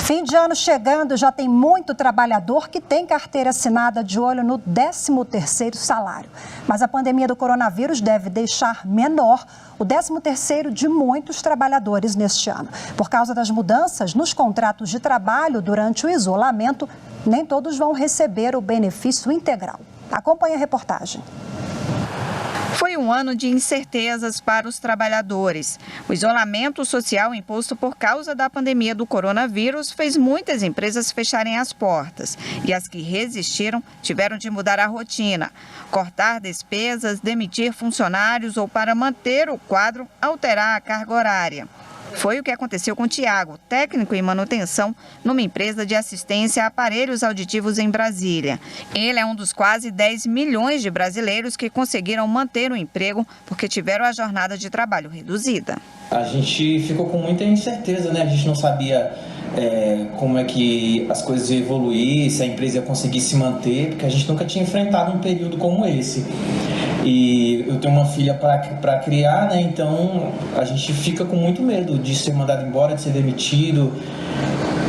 Fim de ano chegando, já tem muito trabalhador que tem carteira assinada de olho no 13º salário. Mas a pandemia do coronavírus deve deixar menor o 13º de muitos trabalhadores neste ano. Por causa das mudanças nos contratos de trabalho durante o isolamento, nem todos vão receber o benefício integral. Acompanhe a reportagem. Foi um ano de incertezas para os trabalhadores. O isolamento social imposto por causa da pandemia do coronavírus fez muitas empresas fecharem as portas. E as que resistiram tiveram de mudar a rotina, cortar despesas, demitir funcionários ou, para manter o quadro, alterar a carga horária. Foi o que aconteceu com o Tiago, técnico em manutenção numa empresa de assistência a aparelhos auditivos em Brasília. Ele é um dos quase 10 milhões de brasileiros que conseguiram manter o emprego porque tiveram a jornada de trabalho reduzida. A gente ficou com muita incerteza, né? A gente não sabia como é que as coisas iam evoluir, se a empresa ia conseguir se manter, porque a gente nunca tinha enfrentado um período como esse. E eu tenho uma filha para criar, né? Então a gente fica com muito medo de ser mandado embora, de ser demitido.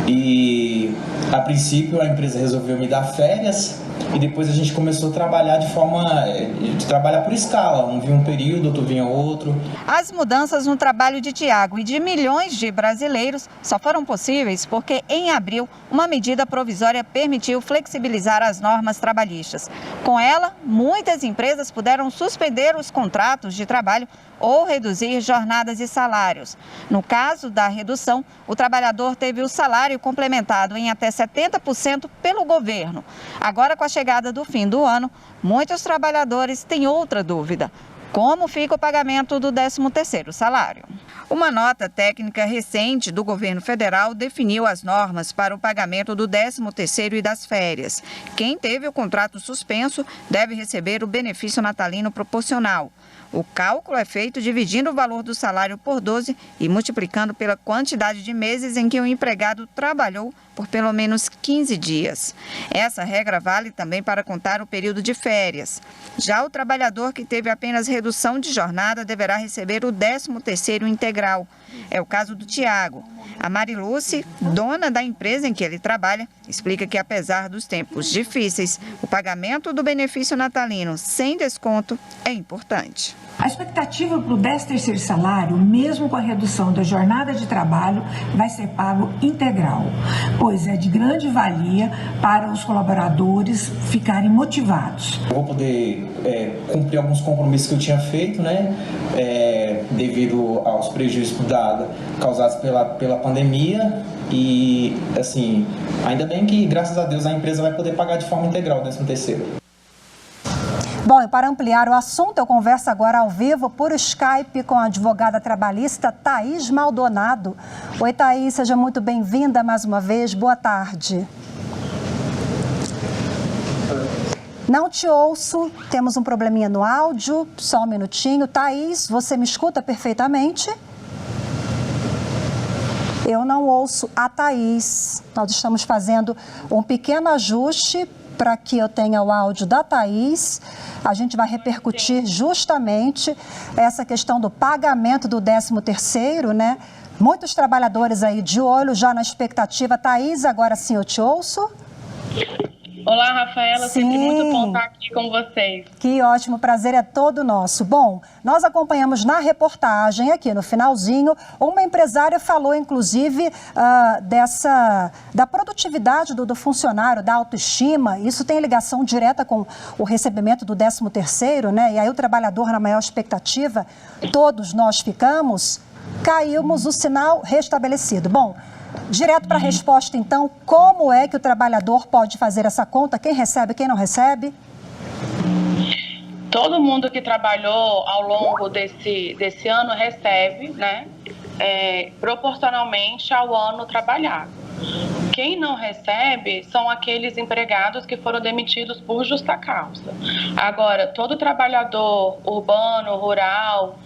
E a princípio a empresa resolveu me dar férias e depois a gente começou a trabalhar de trabalhar por escala. Um vinha um período, outro vinha outro. As mudanças no trabalho de Tiago e de milhões de brasileiros só foram possíveis porque, em abril, uma medida provisória permitiu flexibilizar as normas trabalhistas. Com ela, muitas empresas puderam suspender os contratos de trabalho ou reduzir jornadas e salários. No caso da redução, o trabalhador teve o salário complementado em até 70% pelo governo. Agora, com a chegada do fim do ano, muitos trabalhadores têm outra dúvida: como fica o pagamento do 13º salário? Uma nota técnica recente do governo federal definiu as normas para o pagamento do 13º e das férias. Quem teve o contrato suspenso deve receber o benefício natalino proporcional. O cálculo é feito dividindo o valor do salário por 12 e multiplicando pela quantidade de meses em que o empregado trabalhou por pelo menos 15 dias. Essa regra vale também para contar o período de férias. Já o trabalhador que teve apenas redução de jornada deverá receber o 13º integral. É o caso do Tiago. A Mariluce, dona da empresa em que ele trabalha, explica que, apesar dos tempos difíceis, o pagamento do benefício natalino sem desconto é importante. A expectativa para o 13º salário, mesmo com a redução da jornada de trabalho, vai ser pago integral, pois é de grande valia para os colaboradores ficarem motivados. Eu vou poder cumprir alguns compromissos que eu tinha feito, né? Devido aos prejuízos causados pela pandemia. E, assim, ainda bem que, graças a Deus, a empresa vai poder pagar de forma integral o 13º. Bom, e para ampliar o assunto, eu converso agora ao vivo por Skype com a advogada trabalhista Thaís Maldonado. Oi, Thaís, seja muito bem-vinda mais uma vez. Boa tarde. Não te ouço, temos um probleminha no áudio, só um minutinho. Thaís, você me escuta perfeitamente? Eu não ouço a Thaís. Nós estamos fazendo um pequeno ajuste para que eu tenha o áudio da Thaís. A gente vai repercutir justamente essa questão do pagamento do 13º, né? Muitos trabalhadores aí de olho já na expectativa. Thaís, agora sim eu te ouço. Olá, Rafaela, Sim. Sempre muito bom estar aqui com vocês. Que ótimo, o prazer é todo nosso. Bom, nós acompanhamos na reportagem aqui no finalzinho, uma empresária falou inclusive da produtividade do funcionário, da autoestima. Isso tem ligação direta com o recebimento do 13º, né? E aí o trabalhador na maior expectativa, todos nós ficamos, caímos o sinal restabelecido. Bom, direto para a resposta, então, como é que o trabalhador pode fazer essa conta? Quem recebe, quem não recebe? Todo mundo que trabalhou ao longo desse ano recebe, né, proporcionalmente ao ano trabalhado. Quem não recebe são aqueles empregados que foram demitidos por justa causa. Agora, todo trabalhador urbano, rural,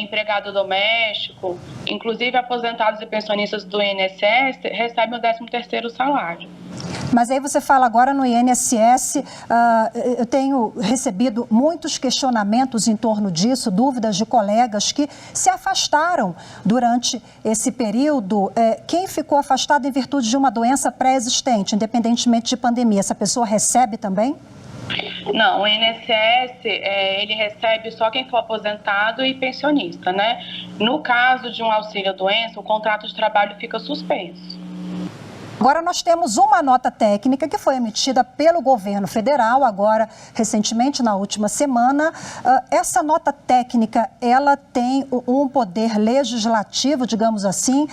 empregado doméstico, inclusive aposentados e pensionistas do INSS, recebem o 13º salário. Mas aí você fala agora no INSS, eu tenho recebido muitos questionamentos em torno disso, dúvidas de colegas que se afastaram durante esse período. Quem ficou afastado em virtude de uma doença pré-existente, independentemente de pandemia, essa pessoa recebe também? Não, o INSS, ele recebe só quem for aposentado e pensionista, né? No caso de um auxílio-doença, o contrato de trabalho fica suspenso. Agora nós temos uma nota técnica que foi emitida pelo governo federal, agora recentemente, na última semana. Essa nota técnica, ela tem um poder legislativo, digamos assim,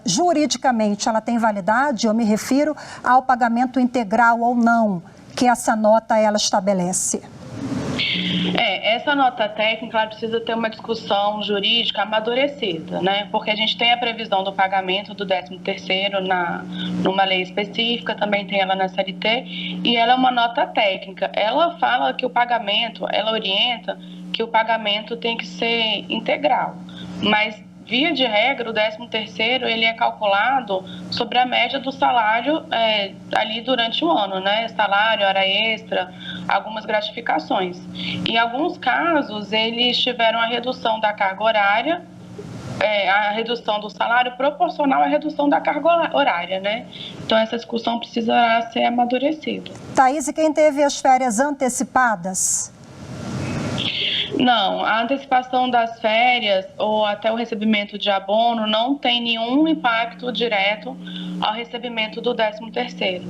juridicamente ela tem validade, eu me refiro ao pagamento integral ou não, que essa nota ela estabelece. Essa nota técnica ela precisa ter uma discussão jurídica amadurecida, né? Porque a gente tem a previsão do pagamento do 13º numa lei específica, também tem ela na CLT, e ela é uma nota técnica. Ela fala que o pagamento, ela orienta que o pagamento tem que ser integral, mas via de regra, o 13º ele é calculado sobre a média do salário ali durante o ano, né? Salário, hora extra, algumas gratificações. Em alguns casos, eles tiveram a redução da carga horária, a redução do salário proporcional à redução da carga horária, né? Então, essa discussão precisará ser amadurecida. Thaís, e quem teve as férias antecipadas? Não, a antecipação das férias ou até o recebimento de abono não tem nenhum impacto direto ao recebimento do 13º.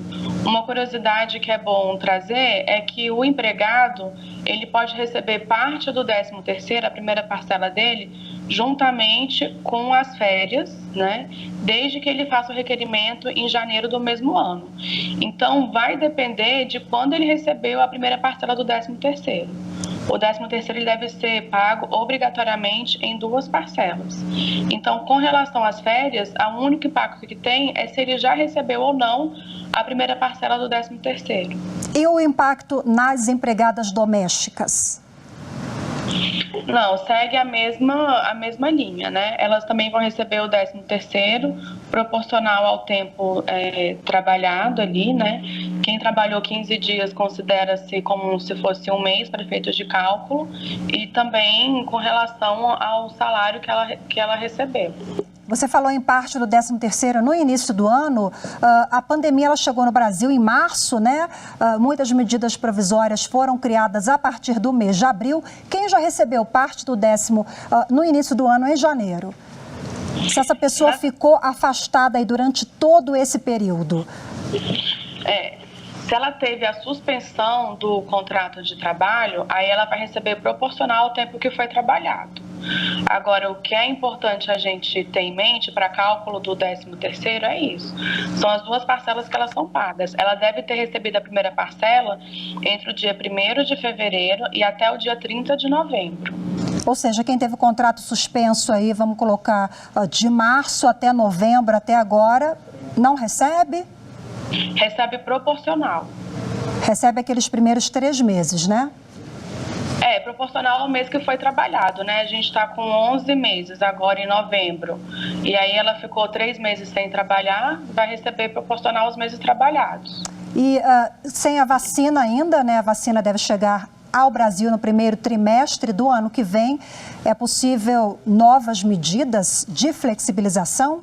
Uma curiosidade que é bom trazer é que o empregado, ele pode receber parte do 13º, a primeira parcela dele, juntamente com as férias, né? Desde que ele faça o requerimento em janeiro do mesmo ano. Então, vai depender de quando ele recebeu a primeira parcela do 13º. O 13º ele deve ser pago obrigatoriamente em 2 parcelas. Então, com relação às férias, o único impacto que tem é se ele já recebeu ou não a primeira parcela do 13º. E o impacto nas empregadas domésticas? Não, segue a mesma linha, né? Elas também vão receber o 13º proporcional ao tempo trabalhado ali, né? Quem trabalhou 15 dias considera-se como se fosse um mês para efeitos de cálculo e também com relação ao salário que ela recebeu. Você falou em parte do 13º no início do ano. A pandemia ela chegou no Brasil em março, né? Muitas medidas provisórias foram criadas a partir do mês de abril. Quem já recebeu parte do 10º no início do ano, em janeiro? Se essa pessoa ficou afastada aí durante todo esse período? Se ela teve a suspensão do contrato de trabalho, aí ela vai receber proporcional ao tempo que foi trabalhado. Agora, o que é importante a gente ter em mente para cálculo do 13º é isso. São as 2 parcelas que elas são pagas. Ela deve ter recebido a primeira parcela entre o dia 1º de fevereiro e até o dia 30 de novembro. Ou seja, quem teve o contrato suspenso aí, vamos colocar de março até novembro, até agora, não recebe? Recebe proporcional. Recebe aqueles primeiros 3 meses, né? Proporcional ao mês que foi trabalhado, né? A gente está com 11 meses agora em novembro. E aí ela ficou 3 meses sem trabalhar, vai receber proporcional aos meses trabalhados. E sem a vacina ainda, né? A vacina deve chegar ao Brasil no primeiro trimestre do ano que vem. É possível novas medidas de flexibilização?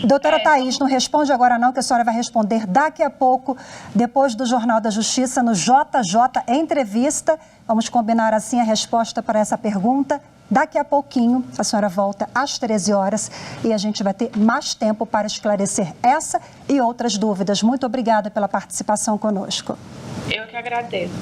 Doutora Thaís, não responde agora não, que a senhora vai responder daqui a pouco, depois do Jornal da Justiça, no JJ Entrevista. Vamos combinar assim a resposta para essa pergunta. Daqui a pouquinho, a senhora volta às 13 horas e a gente vai ter mais tempo para esclarecer essa e outras dúvidas. Muito obrigada pela participação conosco. Eu que agradeço.